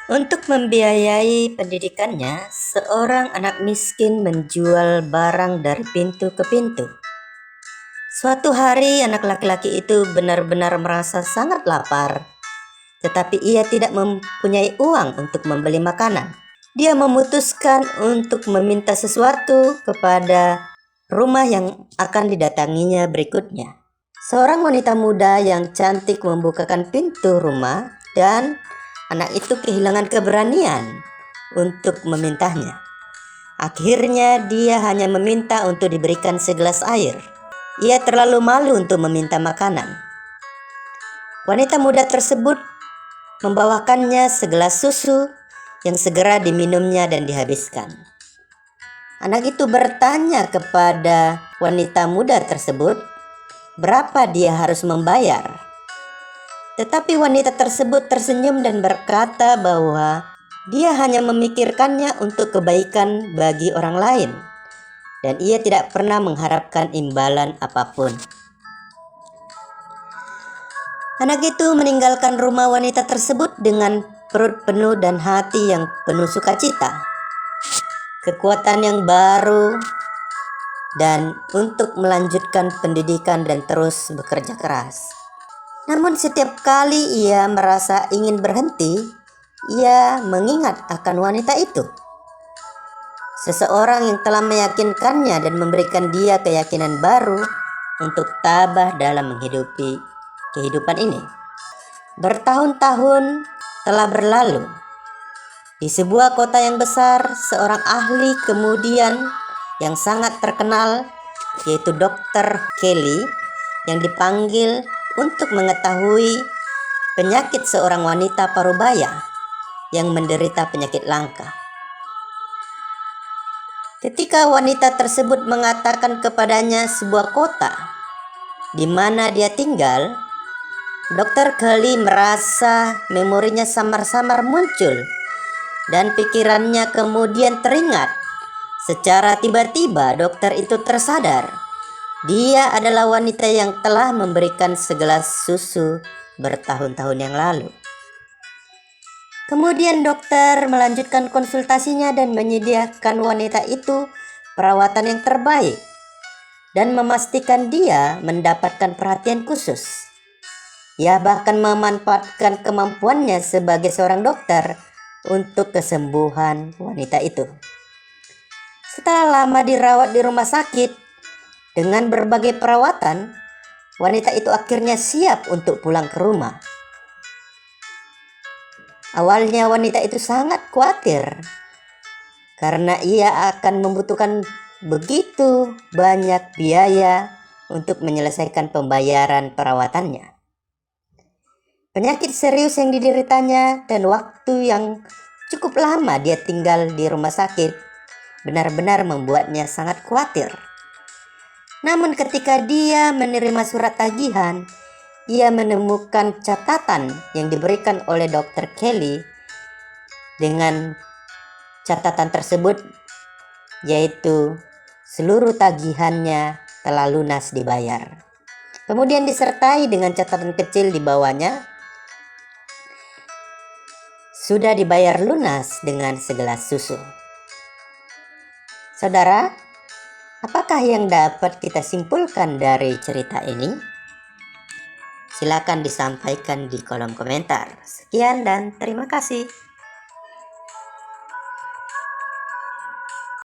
Untuk membiayai pendidikannya, seorang anak miskin menjual barang dari pintu ke pintu. Suatu hari anak laki-laki itu benar-benar merasa sangat lapar, tetapi ia tidak mempunyai uang untuk membeli makanan. Dia memutuskan untuk meminta sesuatu kepada rumah yang akan didatanginya berikutnya. Seorang wanita muda yang cantik membukakan pintu rumah dan anak itu kehilangan keberanian untuk memintanya. Akhirnya dia hanya meminta untuk diberikan segelas air. Ia terlalu malu untuk meminta makanan. Wanita muda tersebut membawakannya segelas susu yang segera diminumnya dan dihabiskan. Anak itu bertanya kepada wanita muda tersebut berapa dia harus membayar. Tetapi wanita tersebut tersenyum dan berkata bahwa dia hanya memikirkannya untuk kebaikan bagi orang lain, dan ia tidak pernah mengharapkan imbalan apapun. Anak itu meninggalkan rumah wanita tersebut dengan perut penuh dan hati yang penuh sukacita, kekuatan yang baru, dan untuk melanjutkan pendidikan dan terus bekerja keras. Namun setiap kali ia merasa ingin berhenti, ia mengingat akan wanita itu. Seseorang yang telah meyakinkannya dan memberikan dia keyakinan baru untuk tabah dalam menghidupi kehidupan ini. Bertahun-tahun telah berlalu. Di sebuah kota yang besar, seorang ahli kemudian yang sangat terkenal, yaitu Dr. Kelly, yang dipanggil untuk mengetahui penyakit seorang wanita parubaya yang menderita penyakit langka. Ketika wanita tersebut mengatakan kepadanya sebuah kota di mana dia tinggal, Dr. Kelly merasa memorinya samar-samar muncul dan pikirannya kemudian teringat. Secara tiba-tiba dokter itu tersadar dia adalah wanita yang telah memberikan segelas susu bertahun-tahun yang lalu. Kemudian dokter melanjutkan konsultasinya dan menyediakan wanita itu perawatan yang terbaik dan memastikan dia mendapatkan perhatian khusus. Ia bahkan memanfaatkan kemampuannya sebagai seorang dokter untuk kesembuhan wanita itu. Setelah lama dirawat di rumah sakit dengan berbagai perawatan, wanita itu akhirnya siap untuk pulang ke rumah. Awalnya wanita itu sangat khawatir karena ia akan membutuhkan begitu banyak biaya untuk menyelesaikan pembayaran perawatannya. Penyakit serius yang dideritanya dan waktu yang cukup lama dia tinggal di rumah sakit benar-benar membuatnya sangat khawatir. Namun ketika dia menerima surat tagihan, ia menemukan catatan yang diberikan oleh Dr. Kelly. Dengan catatan tersebut, yaitu seluruh tagihannya telah lunas dibayar. Kemudian disertai dengan catatan kecil di bawahnya, sudah dibayar lunas dengan segelas susu. Saudara, apakah yang dapat kita simpulkan dari cerita ini? Silakan disampaikan di kolom komentar. Sekian dan terima kasih.